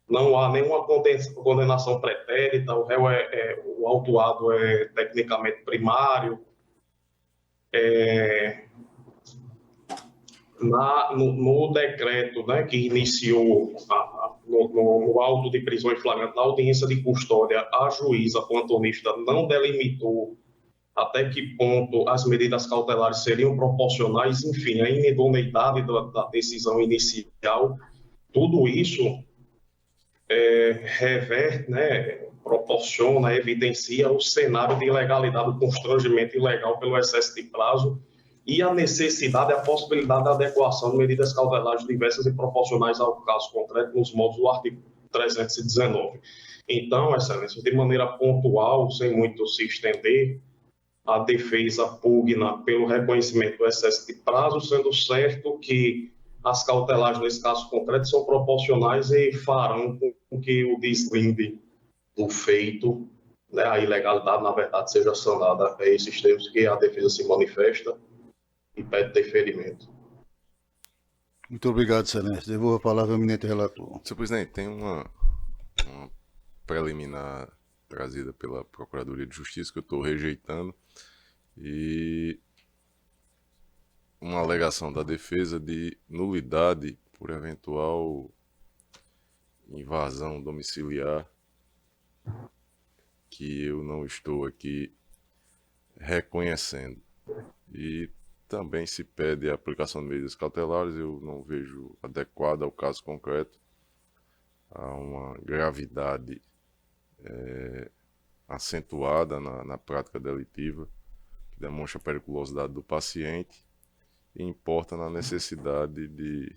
Não há nenhuma condenação pretérita, o réu o autuado é tecnicamente primário. No decreto, né, que iniciou no auto de prisão em flagrante, na audiência de custódia, a juíza plantonista não delimitou até que ponto as medidas cautelares seriam proporcionais, enfim, a inidoneidade da decisão inicial. Tudo isso reverte, né, proporciona, evidencia o cenário de ilegalidade, o constrangimento ilegal pelo excesso de prazo e a necessidade, a possibilidade da adequação de medidas cautelares diversas e proporcionais ao caso concreto nos modos do artigo 319. Então, Excelência, de maneira pontual, sem muito se estender, a defesa pugna pelo reconhecimento do excesso de prazo, sendo certo que as cautelares nesse caso concreto são proporcionais e farão com que o deslinde do feito, né, a ilegalidade, na verdade, seja sanada. É esses termos que a defesa se manifesta e pede deferimento. Muito obrigado, Excelência. Devolvo a palavra ao eminente relator. Senhor presidente, tem uma preliminar trazida pela Procuradoria de Justiça que eu estou rejeitando e uma alegação da defesa de nulidade por eventual invasão domiciliar que eu não estou aqui reconhecendo. E também se pede a aplicação de medidas cautelares, eu não vejo adequada ao caso concreto. Há uma gravidade acentuada na prática delitiva, que demonstra a periculosidade do paciente e importa na necessidade de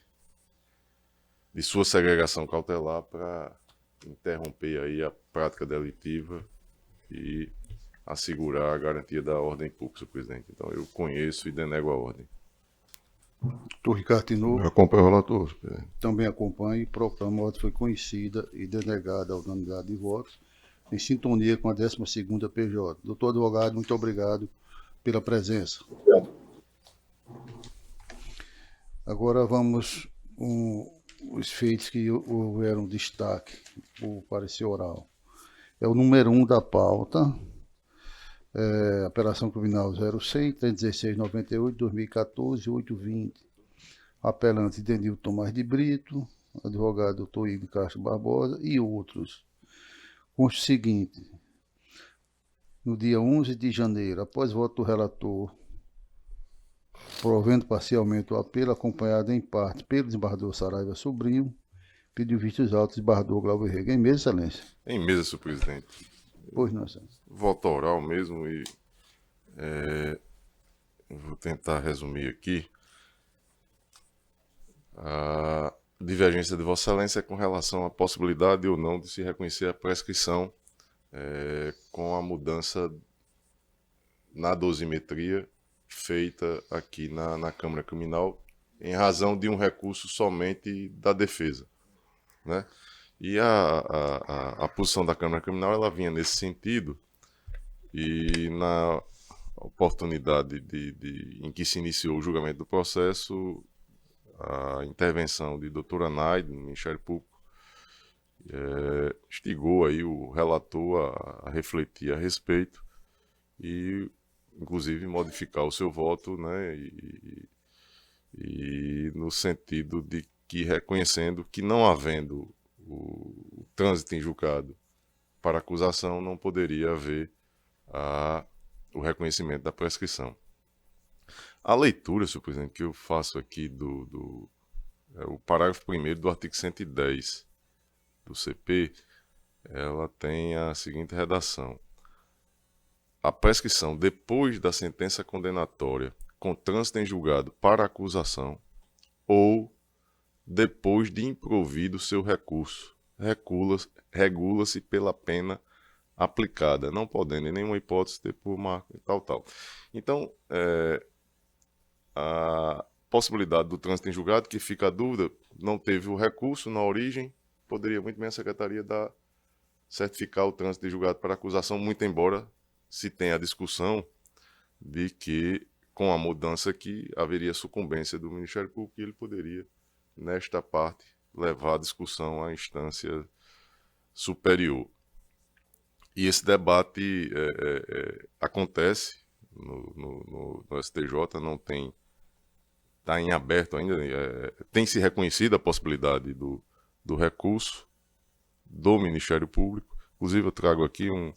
sua segregação cautelar para interromper aí a prática delitiva e assegurar a garantia da ordem pública, senhor presidente. Então eu conheço e denego a ordem. Doutor Ricardo Tinoco. Eu acompanho o relator, senhor presidente. Também acompanho e proclamo a ordem foi conhecida e denegada a unanimidade de votos, em sintonia com a 12ª PJ. Doutor advogado, muito obrigado pela presença. Agora vamos os feitos que houveram destaque por parecer oral. É o número 1 da pauta, Apelação Criminal 06, 31698, 2014, 820. Apelante Denil Tomás de Brito, advogado Dr. Igor Castro Barbosa e outros. Consta o seguinte: no dia 11 de janeiro, após voto do relator, provendo parcialmente o apelo, acompanhado em parte pelo desembargador Saraiva Sobrinho, pediu vistos autos desembargador Glauber Rego. Em mesa, Excelência? Em mesa, senhor presidente. Pois não, Excelência. Voto oral mesmo e vou tentar resumir aqui. divergência de Vossa Excelência é com relação à possibilidade ou não de se reconhecer a prescrição com a mudança na dosimetria feita aqui na Câmara Criminal, em razão de um recurso somente da defesa, né? E a posição da Câmara Criminal ela vinha nesse sentido, e na oportunidade em que se iniciou o julgamento do processo, a intervenção de doutora Naide, do Ministério Público, instigou aí o relator a refletir a respeito e, inclusive, modificar o seu voto, né, e no sentido de que, reconhecendo que, não havendo o trânsito em julgado para acusação, não poderia haver o reconhecimento da prescrição. A leitura, senhor presidente, que eu faço aqui o parágrafo 1º do artigo 110 do CP, ela tem a seguinte redação: a prescrição depois da sentença condenatória com trânsito em julgado para acusação ou depois de improvido seu recurso, regula-se pela pena aplicada, não podendo em nenhuma hipótese ter por marco e tal. Então, a possibilidade do trânsito em julgado, que fica a dúvida, não teve o recurso na origem, poderia muito bem a Secretaria certificar o trânsito de julgado para acusação, muito embora se tenha a discussão de que, com a mudança aqui, haveria sucumbência do Ministério Público e ele poderia, nesta parte, levar a discussão à instância superior. E esse debate acontece no STJ, não tem, está em aberto ainda, tem se reconhecido a possibilidade do recurso do Ministério Público. Inclusive, eu trago aqui um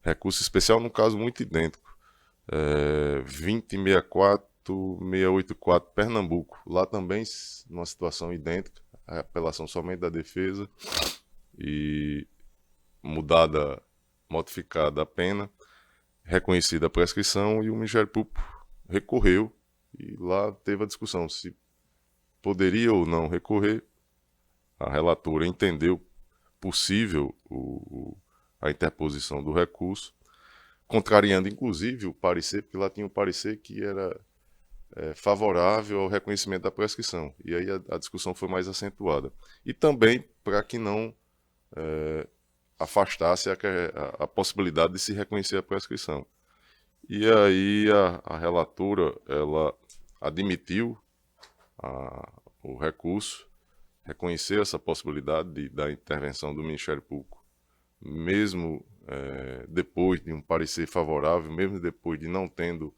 recurso especial num caso muito idêntico, 2064684 Pernambuco. Lá também, numa situação idêntica, a apelação somente da defesa e modificada a pena, reconhecida a prescrição, e o Ministério Público recorreu, e lá teve a discussão se poderia ou não recorrer. A relatora entendeu possível a interposição do recurso, contrariando inclusive o parecer, porque lá tinha um parecer que era favorável ao reconhecimento da prescrição, e aí a discussão foi mais acentuada. E também para que não afastasse a possibilidade de se reconhecer a prescrição. E aí a relatora, ela admitiu o recurso, reconheceu essa possibilidade da intervenção do Ministério Público, mesmo depois de um parecer favorável, mesmo depois de não tendo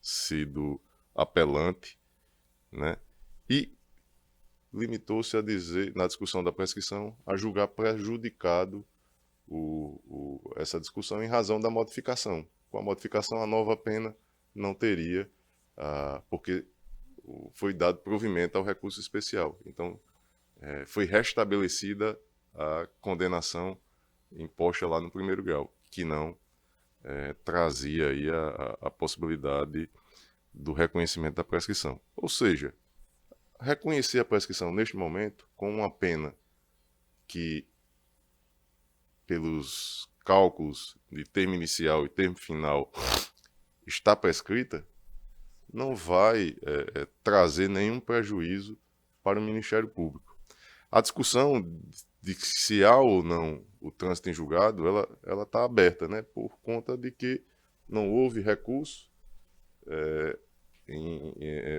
sido apelante, né? E limitou-se a dizer, na discussão da prescrição, a julgar prejudicado essa discussão em razão da modificação. Com a modificação, a nova pena não teria, porque foi dado provimento ao recurso especial. Então, foi restabelecida a condenação imposta lá no primeiro grau, que não trazia aí a possibilidade do reconhecimento da prescrição. Ou seja, reconhecer a prescrição neste momento com uma pena que, pelos cálculos de termo inicial e termo final, está prescrita, não vai trazer nenhum prejuízo para o Ministério Público. A discussão de se há ou não o trânsito em julgado, ela está aberta, né, por conta de que não houve recurso.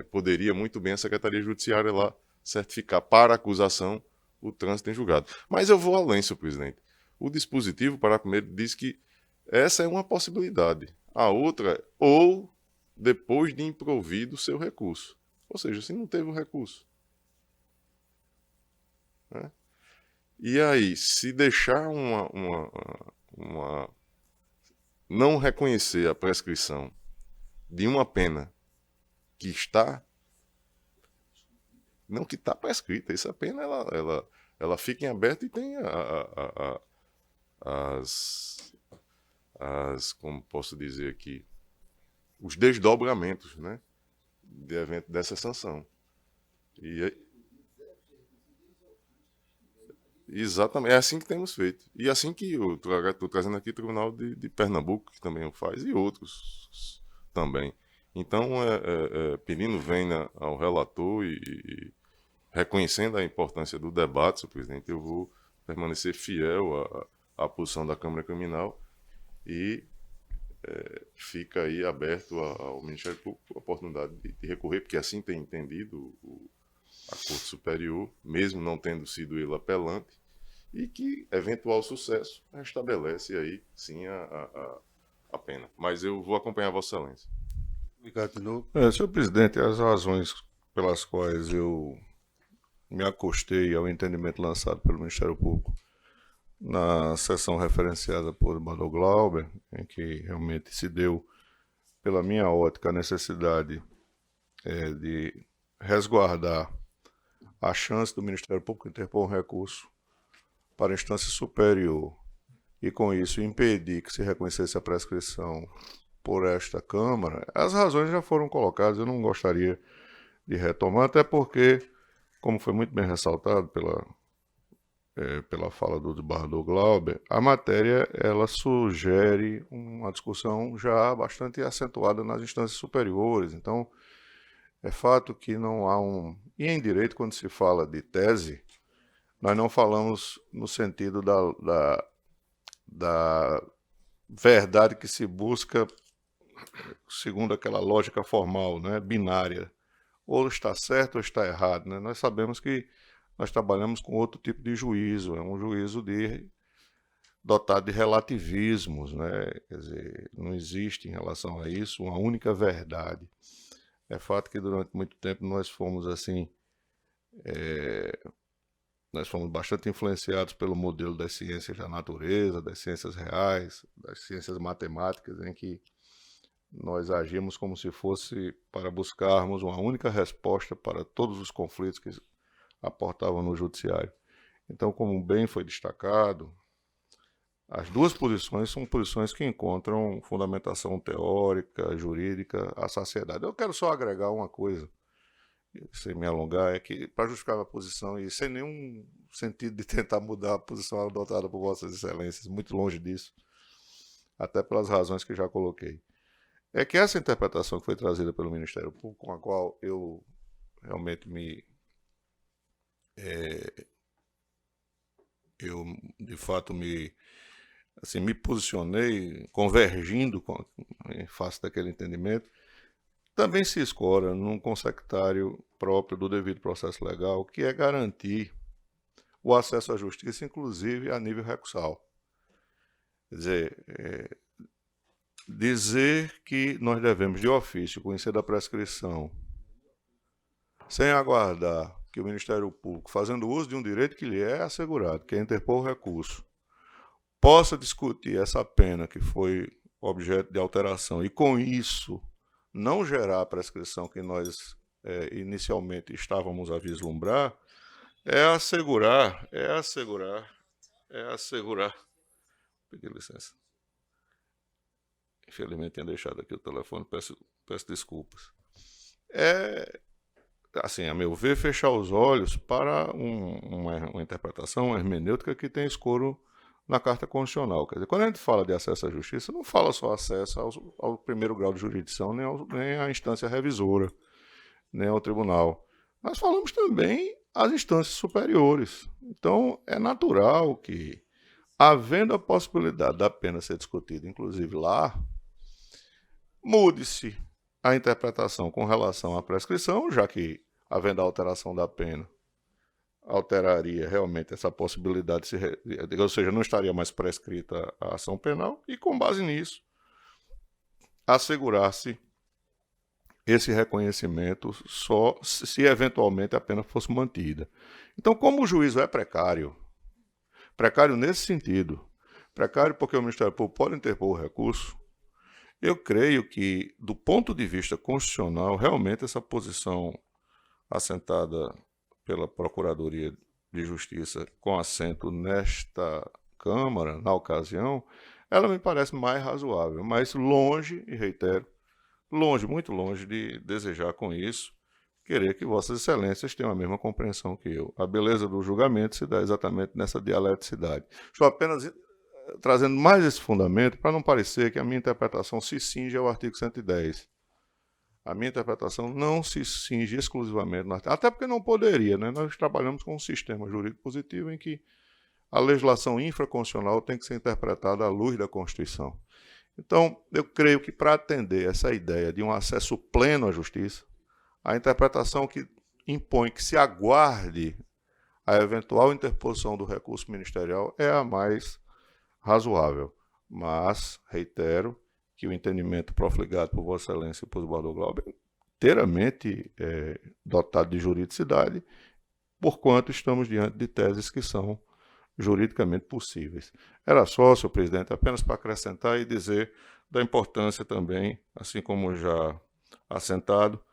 Poderia muito bem a Secretaria Judiciária lá certificar para acusação o trânsito em julgado. Mas eu vou além, senhor presidente. O dispositivo, parágrafo 1º, diz que essa é uma possibilidade. A outra, ou depois de improvido o seu recurso. Ou seja, se não teve o recurso. Né? E aí, se deixar não reconhecer a prescrição de uma pena que está, não que está prescrita, essa pena ela fica em aberto e tem como posso dizer aqui, os desdobramentos, né, de evento dessa sanção. E Exatamente, é assim que temos feito. E assim que eu estou trazendo aqui o Tribunal de Pernambuco, que também o faz, e outros também. Então, pedindo vênia ao relator e reconhecendo a importância do debate, senhor presidente, eu vou permanecer fiel à posição da Câmara Criminal e fica aí aberto ao Ministério Público a oportunidade de recorrer, porque assim tem entendido a Corte Superior, mesmo não tendo sido ele apelante, e que eventual sucesso restabelece aí sim a pena. Mas eu vou acompanhar Vossa Excelência. Ricardo Tinoco. Senhor presidente, as razões pelas quais eu me acostei ao entendimento lançado pelo Ministério Público na sessão referenciada por Badal Glauber, em que realmente se deu, pela minha ótica, a necessidade de resguardar a chance do Ministério Público interpor um recurso para a instância superior e, com isso, impedir que se reconhecesse a prescrição por esta Câmara. As razões já foram colocadas, eu não gostaria de retomar, até porque, como foi muito bem ressaltado pela fala do desembargador Glauber, a matéria ela sugere uma discussão já bastante acentuada nas instâncias superiores. Então, é fato que não há um... E em direito, quando se fala de tese, nós não falamos no sentido da verdade que se busca segundo aquela lógica formal, né, binária. Ou está certo ou está errado. Né? Nós sabemos que nós trabalhamos com outro tipo de juízo, é um juízo dotado de relativismos, né? Quer dizer, não existe em relação a isso uma única verdade. É fato que durante muito tempo nós fomos assim, nós fomos bastante influenciados pelo modelo das ciências da natureza, das ciências reais, das ciências matemáticas, em que nós agimos como se fosse para buscarmos uma única resposta para todos os conflitos que aportavam no judiciário. Então, como bem foi destacado, as duas posições são posições que encontram fundamentação teórica, jurídica, à saciedade. Eu quero só agregar uma coisa, sem me alongar, é que, para justificar a posição, e sem nenhum sentido de tentar mudar a posição adotada por Vossas Excelências, muito longe disso, até pelas razões que já coloquei, é que essa interpretação que foi trazida pelo Ministério Público, com a qual eu realmente de fato me posicionei convergindo em face daquele entendimento, também se escora num consectário próprio do devido processo legal, que é garantir o acesso à justiça, inclusive a nível recursal. Quer dizer que nós devemos, de ofício, conhecer da prescrição, sem aguardar que o Ministério Público, fazendo uso de um direito que lhe é assegurado, que é interpor o recurso, possa discutir essa pena que foi objeto de alteração e, com isso, não gerar a prescrição que nós inicialmente estávamos a vislumbrar, Pedi licença. Infelizmente tinha deixado aqui o telefone, peço desculpas. Assim, a meu ver, fechar os olhos para uma interpretação, uma hermenêutica que tem escoro na Carta Constitucional. Quer dizer, quando a gente fala de acesso à justiça, não fala só acesso ao primeiro grau de jurisdição, nem à instância revisora, nem ao tribunal. Nós falamos também às instâncias superiores. Então, é natural que, havendo a possibilidade da pena ser discutida, inclusive lá, mude-se a interpretação com relação à prescrição, já que, havendo a alteração da pena, alteraria realmente essa possibilidade, ou seja, não estaria mais prescrita a ação penal, e com base nisso, assegurar-se esse reconhecimento só se eventualmente a pena fosse mantida. Então, como o juízo é precário nesse sentido, precário porque o Ministério Público pode interpor o recurso, eu creio que, do ponto de vista constitucional, realmente essa posição assentada pela Procuradoria de Justiça com assento nesta Câmara, na ocasião, ela me parece mais razoável, mas longe, e reitero, muito longe de desejar com isso querer que Vossas Excelências tenham a mesma compreensão que eu. A beleza do julgamento se dá exatamente nessa dialeticidade. Estou apenas trazendo mais esse fundamento para não parecer que a minha interpretação se cinge ao artigo 110. A minha interpretação não se cinge exclusivamente no artigo, até porque não poderia, né? Nós trabalhamos com um sistema jurídico positivo em que a legislação infraconstitucional tem que ser interpretada à luz da Constituição. Então, eu creio que para atender essa ideia de um acesso pleno à justiça, a interpretação que impõe que se aguarde a eventual interposição do recurso ministerial é a mais razoável. Mas, reitero, que o entendimento profligado por Vossa Excelência e por Desembargador Glauber é inteiramente dotado de juridicidade, porquanto estamos diante de teses que são juridicamente possíveis. Era só, senhor presidente, apenas para acrescentar e dizer da importância também, assim como já assentado,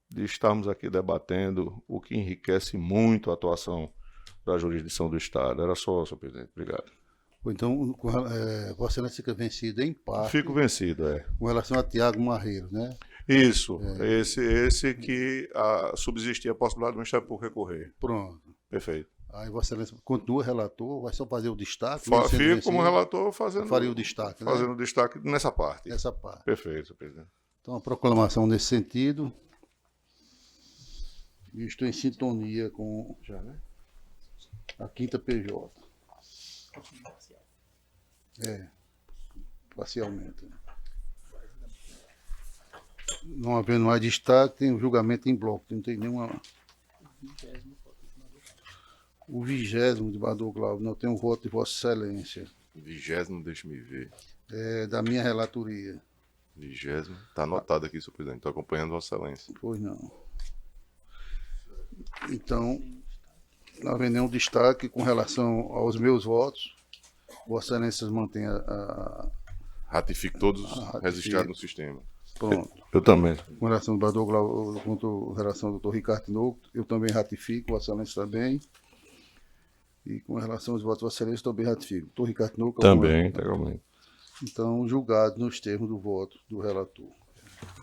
de estarmos aqui debatendo o que enriquece muito a atuação da jurisdição do Estado. Era só, senhor presidente. Obrigado. Então, Vossa Excelência fica vencido em parte. Fico vencido, com relação a Tiago Marreiro, né? Isso, esse que subsistia a possibilidade do Ministério Público recorrer. Pronto. Perfeito. Aí Vossa Excelência continua relator, vai só fazer o destaque? Fico como relator fazendo... Faria o destaque, né? Fazendo o destaque nessa parte. Nessa parte. Perfeito, senhor presidente. Então, a proclamação nesse sentido. E estou em sintonia com a quinta PJ. Parcialmente. Não havendo mais destaque, tem o julgamento em bloco. Não tem nenhuma... O 20º, desembargador Glauber, não tem um voto de Vossa Excelência. 20º, deixa-me ver. Da minha relatoria. 20º, está anotado aqui, senhor presidente. Estou acompanhando Vossa Excelência. Pois não. Então, não havendo nenhum destaque com relação aos meus votos, Vossa Excelência mantém Ratifico todos registrados no sistema. Pronto. Eu também. Com relação ao desembargador Glauber, com relação ao doutor Ricardo Tinoco, eu também ratifico, Vossa Excelência também. E com relação aos votos de Vossa Excelência, também ratifico. Doutor Ricardo Tinoco... Também, integralmente. Então, julgado nos termos do voto do relator.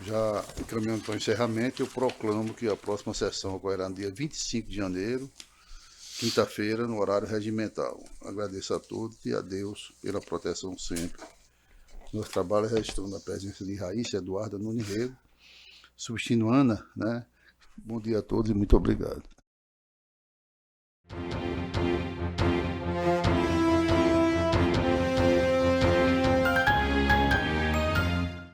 Já encaminhando para o encerramento, eu proclamo que a próxima sessão ocorrerá no dia 25 de janeiro, quinta-feira, no horário regimental. Agradeço a todos e a Deus pela proteção sempre. Nosso trabalho é registrando a presença de Raíssa Eduarda Nunes Rego, substituindo Ana, né? Bom dia a todos e muito obrigado.